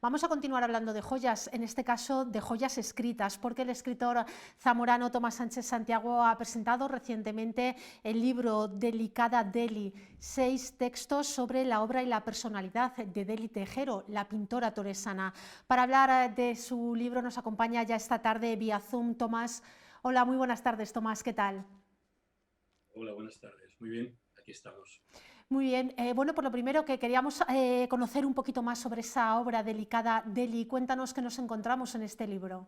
Vamos a continuar hablando de joyas, en este caso de joyas escritas, porque el escritor zamorano Tomás Sánchez Santiago ha presentado recientemente el libro Delicada Deli, 6 textos sobre la obra y la personalidad de Deli Tejero, la pintora toresana. Para hablar de su libro nos acompaña ya esta tarde vía Zoom Tomás. Hola, muy buenas tardes, Tomás, ¿qué tal? Hola, buenas tardes. Muy bien, aquí estamos. Muy bien, bueno, por lo primero que queríamos conocer un poquito más sobre esa obra Delicada Deli. Cuéntanos qué nos encontramos en este libro.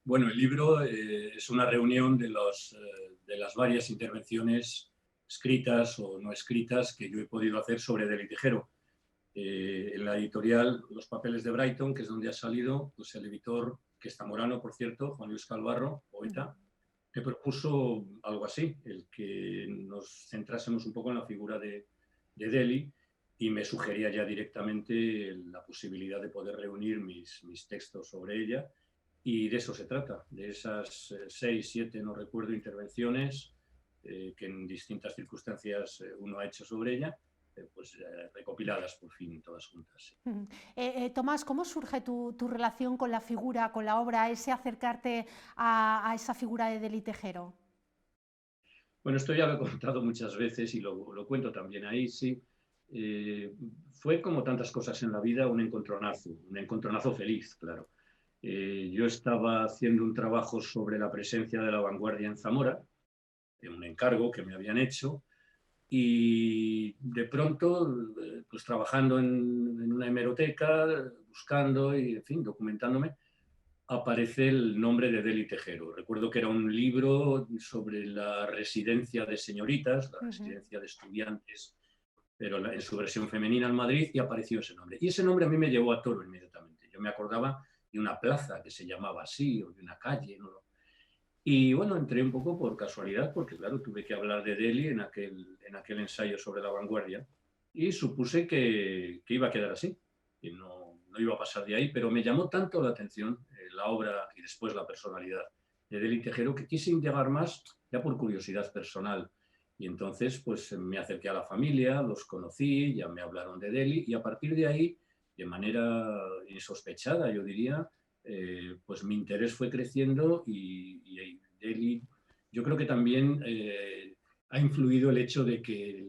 Bueno, el libro es una reunión de las varias intervenciones escritas o no escritas que yo he podido hacer sobre Deli Tejero. En la editorial Los Papeles de Brighton, que es donde ha salido, pues el editor, que está morano, por cierto, Juan Luis Calvarro, poeta, me propuso algo así, el que nos centrásemos un poco en la figura de Deli, y me sugería ya directamente la posibilidad de poder reunir mis textos sobre ella, y de eso se trata, de esas 6, 7, no recuerdo, intervenciones que en distintas circunstancias uno ha hecho sobre ella, recopiladas por fin todas juntas. Sí. Tomás, ¿cómo surge tu relación con la figura, con la obra, ese acercarte a esa figura de Deli Tejero? Bueno, esto ya lo he contado muchas veces y lo cuento también ahí, sí. Fue como tantas cosas en la vida un encontronazo feliz, claro. Yo estaba haciendo un trabajo sobre la presencia de la vanguardia en Zamora, en un encargo que me habían hecho, y de pronto, pues trabajando en una hemeroteca, buscando y, en fin, documentándome, aparece el nombre de Deli Tejero. Recuerdo que era un libro sobre la residencia de señoritas, la residencia de estudiantes, pero en su versión femenina en Madrid, y apareció ese nombre. Y ese nombre a mí me llevó a toro inmediatamente. Yo me acordaba de una plaza que se llamaba así, o de una calle, ¿no? Y bueno, entré un poco por casualidad, porque claro, tuve que hablar de Deli en aquel ensayo sobre la vanguardia, y supuse que iba a quedar así, que no iba a pasar de ahí, pero me llamó tanto la atención la obra y después la personalidad de Deli Tejero, que quise indagar más ya por curiosidad personal. Y entonces pues me acerqué a la familia, los conocí, ya me hablaron de Deli, y a partir de ahí, de manera insospechada, yo diría, pues mi interés fue creciendo, y Deli, yo creo que también ha influido el hecho de que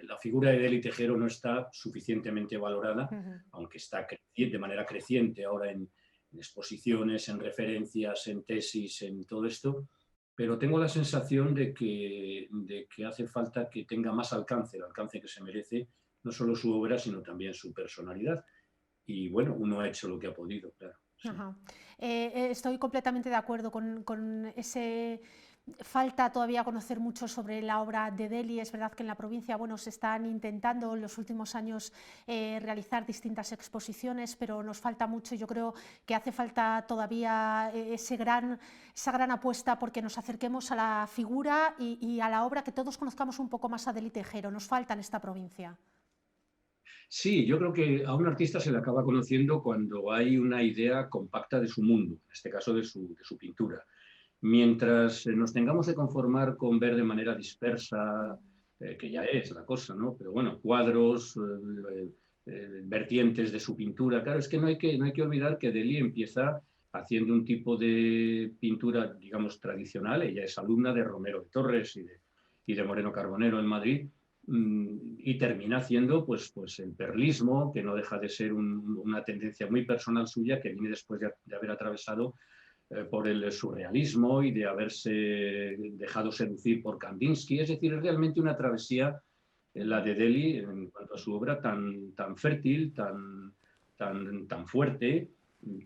la figura de Deli Tejero no está suficientemente valorada, aunque está de manera creciente ahora en exposiciones, en referencias, en tesis, en todo esto, pero tengo la sensación de que hace falta que tenga más alcance, el alcance que se merece, no solo su obra, sino también su personalidad. Y bueno, uno ha hecho lo que ha podido, claro. Sí. Ajá. Estoy completamente de acuerdo con ese. Falta todavía conocer mucho sobre la obra de Deli. Es verdad que en la provincia, bueno, se están intentando en los últimos años realizar distintas exposiciones, pero nos falta mucho. Yo creo que hace falta todavía esa gran apuesta porque nos acerquemos a la figura y a la obra, que todos conozcamos un poco más a Deli Tejero. Nos falta en esta provincia. Sí, yo creo que a un artista se le acaba conociendo cuando hay una idea compacta de su mundo, en este caso de su pintura. Mientras nos tengamos que conformar con ver de manera dispersa, que ya es la cosa, ¿no? Pero bueno, cuadros, vertientes de su pintura. Claro, es que no hay que olvidar que Deli empieza haciendo un tipo de pintura, digamos, tradicional. Ella es alumna de Romero de Torres y de Moreno Carbonero en Madrid, y termina haciendo pues el perlismo, que no deja de ser una tendencia muy personal suya, que viene después de haber atravesado por el surrealismo y de haberse dejado seducir por Kandinsky. Es decir, es realmente una travesía, la de Deli, en cuanto a su obra, tan fértil, tan fuerte,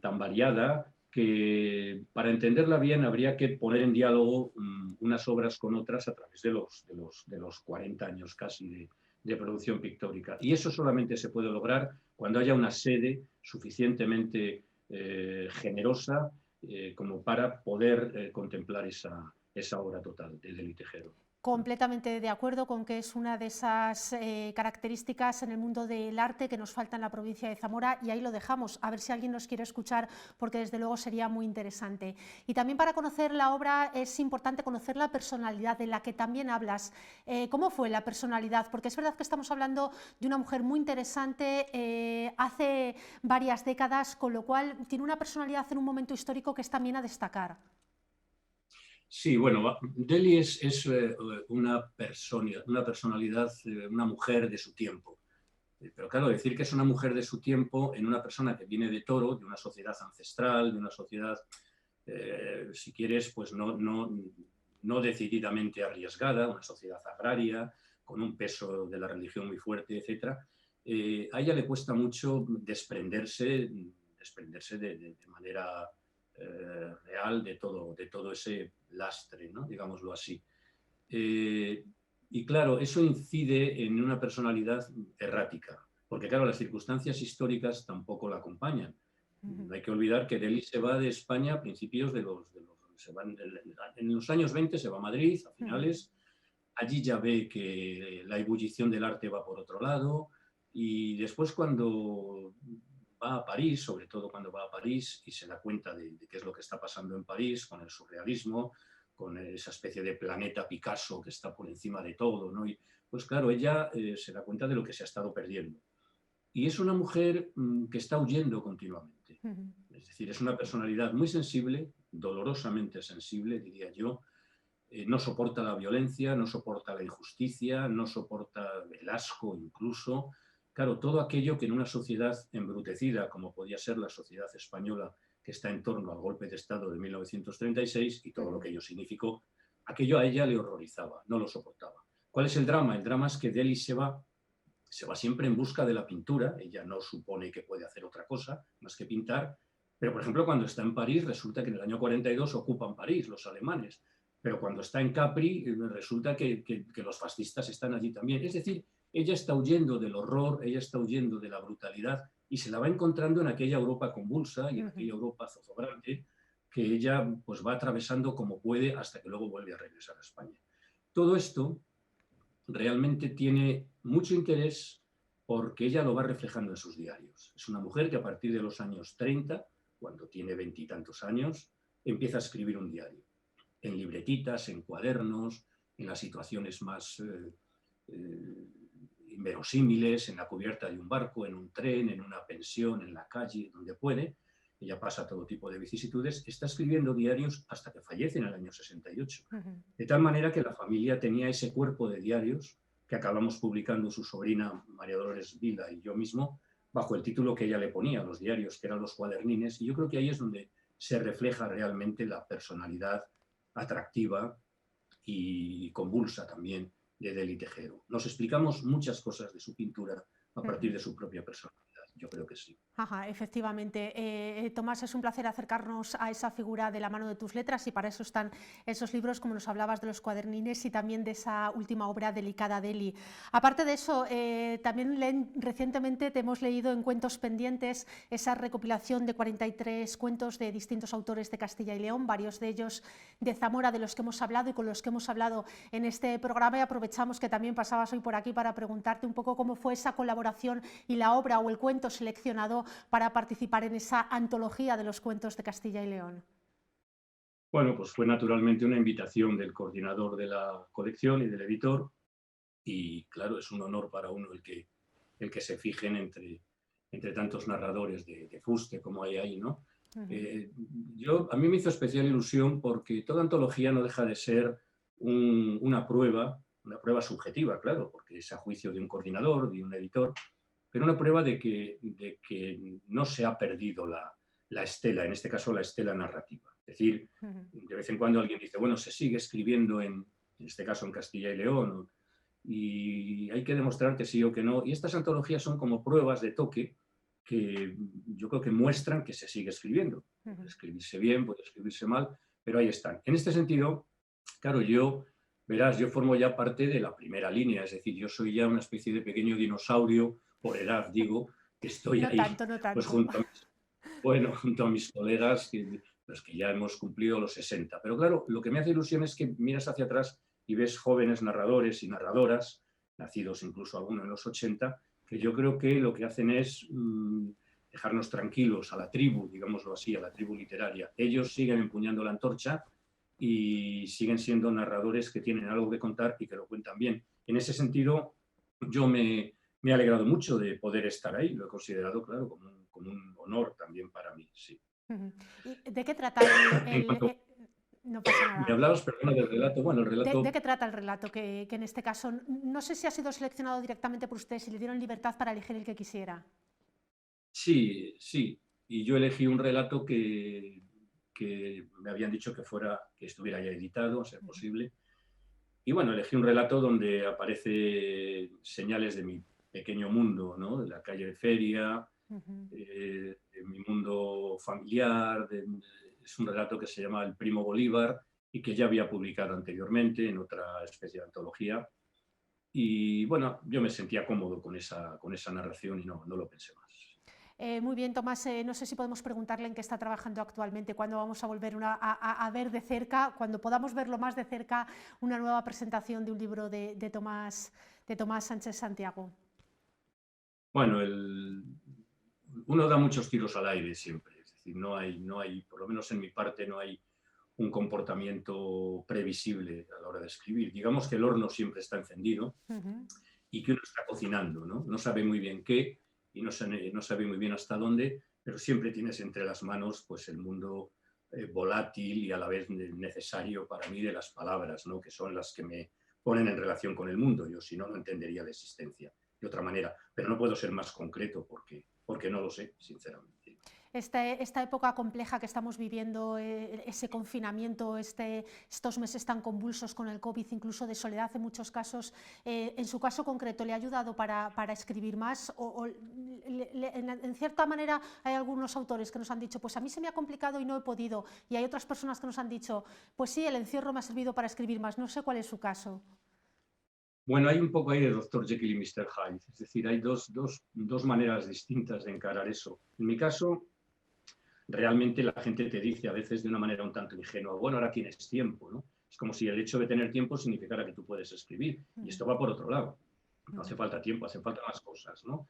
tan variada, que para entenderla bien habría que poner en diálogo unas obras con otras a través de los 40 años casi de producción pictórica. Y eso solamente se puede lograr cuando haya una sede suficientemente generosa como para poder contemplar esa obra total de Deli Tejero. completamente de acuerdo con que es una de esas características en el mundo del arte que nos falta en la provincia de Zamora, y ahí lo dejamos, a ver si alguien nos quiere escuchar, porque desde luego sería muy interesante. Y también para conocer la obra es importante conocer la personalidad de la que también hablas. ¿Cómo fue la personalidad? Porque es verdad que estamos hablando de una mujer muy interesante hace varias décadas, con lo cual tiene una personalidad en un momento histórico que es también a destacar. Sí, bueno, Deli es una personalidad, una mujer de su tiempo. Pero claro, decir que es una mujer de su tiempo en una persona que viene de Toro, de una sociedad ancestral, de una sociedad, si quieres, pues no decididamente arriesgada, una sociedad agraria, con un peso de la religión muy fuerte, etc. A ella le cuesta mucho desprenderse de manera real de todo ese lastre, ¿no? Digámoslo así. Y claro, eso incide en una personalidad errática, porque claro, las circunstancias históricas tampoco la acompañan. No hay que olvidar que Delhi se va de España a principios en los años 20 se va a Madrid, a finales. Allí ya ve que la ebullición del arte va por otro lado, y después cuando va a París, sobre todo cuando va a París y se da cuenta de qué es lo que está pasando en París con el surrealismo, con esa especie de planeta Picasso que está por encima de todo, ¿no? Y pues claro, ella se da cuenta de lo que se ha estado perdiendo. Y es una mujer que está huyendo continuamente. Es decir, es una personalidad muy sensible, dolorosamente sensible, diría yo. No soporta la violencia, no soporta la injusticia, no soporta el asco incluso. Claro, todo aquello que en una sociedad embrutecida, como podía ser la sociedad española, que está en torno al golpe de Estado de 1936 y todo lo que ello significó, aquello a ella le horrorizaba, no lo soportaba. ¿Cuál es el drama? El drama es que Delhi se va siempre en busca de la pintura, ella no supone que puede hacer otra cosa más que pintar, pero por ejemplo cuando está en París resulta que en el año 42 ocupan París los alemanes, pero cuando está en Capri resulta que los fascistas están allí también. Es decir, ella está huyendo del horror, ella está huyendo de la brutalidad y se la va encontrando en aquella Europa convulsa y en aquella Europa zozobrante que ella pues va atravesando como puede hasta que luego vuelve a regresar a España. Todo esto realmente tiene mucho interés porque ella lo va reflejando en sus diarios. Es una mujer que a partir de los años 30, cuando tiene 20 y tantos años, empieza a escribir un diario, en libretitas, en cuadernos, en las situaciones más inverosímiles, en la cubierta de un barco, en un tren, en una pensión, en la calle, donde puede. Ella pasa todo tipo de vicisitudes, está escribiendo diarios hasta que fallece en el año 68. De tal manera que la familia tenía ese cuerpo de diarios que acabamos publicando su sobrina María Dolores Vila y yo mismo, bajo el título que ella le ponía, los diarios, que eran los cuadernines, y yo creo que ahí es donde se refleja realmente la personalidad atractiva y convulsa también de Delhi Tejero. Nos explicamos muchas cosas de su pintura a partir de su propia personalidad, yo creo que sí. Ajá, efectivamente. Tomás, es un placer acercarnos a esa figura de la mano de tus letras, y para eso están esos libros, como nos hablabas, de los cuadernines y también de esa última obra, Delicada Delhi. Aparte de eso, también recientemente te hemos leído en Cuentos Pendientes esa recopilación de 43 cuentos de distintos autores de Castilla y León, varios de ellos de Zamora, de los que hemos hablado y con los que hemos hablado en este programa, y aprovechamos que también pasabas hoy por aquí para preguntarte un poco cómo fue esa colaboración y la obra o el cuento seleccionado para participar en esa antología de los cuentos de Castilla y León. Bueno, pues fue naturalmente una invitación del coordinador de la colección y del editor, y claro, es un honor para uno el que se fijen entre tantos narradores de fuste como hay ahí, ¿no? A mí me hizo especial ilusión porque toda antología no deja de ser una prueba subjetiva, claro, porque es a juicio de un coordinador, de un editor, pero una prueba de que no se ha perdido la estela, en este caso la estela narrativa. Es decir, de vez en cuando alguien dice, bueno, se sigue escribiendo en este caso en Castilla y León, y hay que demostrar que sí o que no. Y estas antologías son como pruebas de toque que yo creo que muestran que se sigue escribiendo. Puede escribirse bien, puede escribirse mal, pero ahí están. En este sentido, claro, verás, yo formo ya parte de la primera línea, es decir, yo soy ya una especie de pequeño dinosaurio, por edad digo, que estoy No ahí, tanto, no pues tanto. junto a mis colegas, los que ya hemos cumplido los 60. Pero claro, lo que me hace ilusión es que miras hacia atrás y ves jóvenes narradores y narradoras, nacidos incluso algunos en los 80, que yo creo que lo que hacen es dejarnos tranquilos a la tribu, digámoslo así, a la tribu literaria. Ellos siguen empuñando la antorcha y siguen siendo narradores que tienen algo que contar y que lo cuentan bien. En ese sentido, yo me he alegrado mucho de poder estar ahí, lo he considerado, claro, como un honor también para mí, sí. ¿Y de qué trata En cuanto no pasa me nada. hablabas, perdona, del relato, bueno, el ¿De relato, qué trata el relato? Que en este caso, no sé si ha sido seleccionado directamente por usted, si le dieron libertad para elegir el que quisiera. sí, sí, y yo elegí un relato que me habían dicho que estuviera ya editado, a ser posible. Y bueno, elegí un relato donde aparece señales de mi pequeño mundo, ¿no? De la calle de Feria, Ujú. de mi mundo familiar. Es un relato que se llama El Primo Bolívar y que ya había publicado anteriormente en otra especie de antología. Y bueno, yo me sentía cómodo con esa narración y no lo pensé más. Muy bien, Tomás, no sé si podemos preguntarle en qué está trabajando actualmente, cuándo vamos a volver a ver de cerca, cuando podamos verlo más de cerca, una nueva presentación de un libro de Tomás Sánchez Santiago. Bueno, uno da muchos tiros al aire siempre, es decir, no hay, por lo menos en mi parte, no hay un comportamiento previsible a la hora de escribir. Digamos que el horno siempre está encendido Ujú. y que uno está cocinando, ¿no? No sabe muy bien qué y no sabe muy bien hasta dónde, pero siempre tienes entre las manos pues, el mundo volátil y a la vez necesario para mí de las palabras, ¿no? Que son las que me ponen en relación con el mundo. Yo si no, no entendería la existencia de otra manera, pero no puedo ser más concreto porque no lo sé, sinceramente. Esta época compleja que estamos viviendo, ese confinamiento, estos meses tan convulsos con el COVID, incluso de soledad en muchos casos, en su caso concreto, ¿le ha ayudado para escribir más? En cierta manera hay algunos autores que nos han dicho, pues a mí se me ha complicado y no he podido, y hay otras personas que nos han dicho, pues sí, el encierro me ha servido para escribir más, no sé cuál es su caso. Bueno, hay un poco ahí de Dr. Jekyll y Mr. Hyde, es decir, hay dos maneras distintas de encarar eso. En mi caso, realmente la gente te dice a veces de una manera un tanto ingenua, bueno, ahora tienes tiempo, ¿no? Es como si el hecho de tener tiempo significara que tú puedes escribir, y esto va por otro lado. No hace falta tiempo, hacen falta más cosas, ¿no?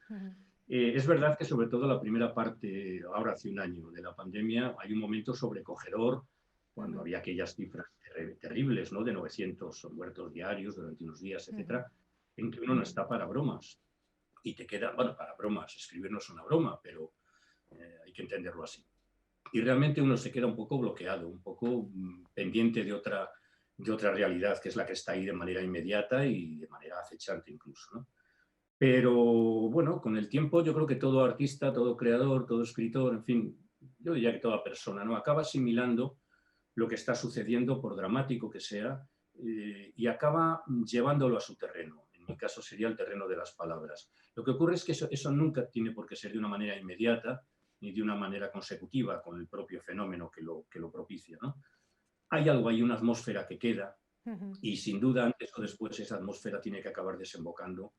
Es verdad que sobre todo la primera parte, ahora hace un año de la pandemia, hay un momento sobrecogedor cuando había aquellas cifras terribles, ¿no? De 900 muertos diarios durante unos días, etcétera, en que uno no está para bromas. Y te queda, bueno, para bromas, escribir no es una broma, pero hay que entenderlo así. Y realmente uno se queda un poco bloqueado, un poco pendiente de otra realidad, que es la que está ahí de manera inmediata y de manera acechante incluso, ¿no? Pero bueno, con el tiempo yo creo que todo artista, todo creador, todo escritor, en fin, yo diría que toda persona, ¿no? Acaba asimilando lo que está sucediendo, por dramático que sea, y acaba llevándolo a su terreno. En mi caso sería el terreno de las palabras. Lo que ocurre es que eso nunca tiene por qué ser de una manera inmediata ni de una manera consecutiva con el propio fenómeno que lo propicia, ¿no? Hay algo ahí, una atmósfera que queda, y sin duda antes o después esa atmósfera tiene que acabar desembocando,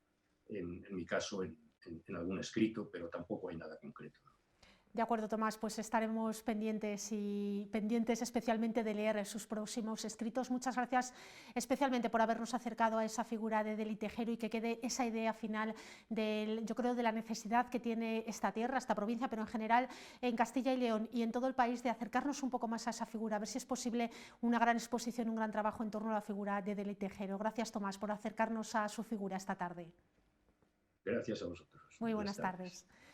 en mi caso, en algún escrito, pero tampoco hay nada concreto. De acuerdo, Tomás, pues estaremos pendientes y pendientes especialmente de leer sus próximos escritos. Muchas gracias especialmente por habernos acercado a esa figura de Dely Tejero y que quede esa idea final yo creo, de la necesidad que tiene esta tierra, esta provincia, pero en general en Castilla y León y en todo el país de acercarnos un poco más a esa figura, a ver si es posible una gran exposición, un gran trabajo en torno a la figura de Dely Tejero. Gracias, Tomás, por acercarnos a su figura esta tarde. Gracias a vosotros. Muy Buenas buenas tardes. tardes.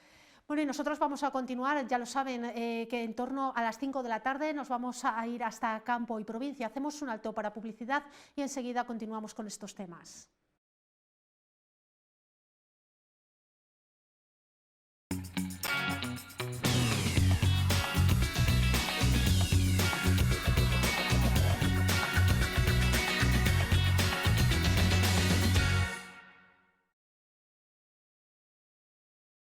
Bueno, y nosotros vamos a continuar, ya lo saben, que en torno a las 5 de la tarde nos vamos a ir hasta campo y provincia. Hacemos un alto para publicidad y enseguida continuamos con estos temas.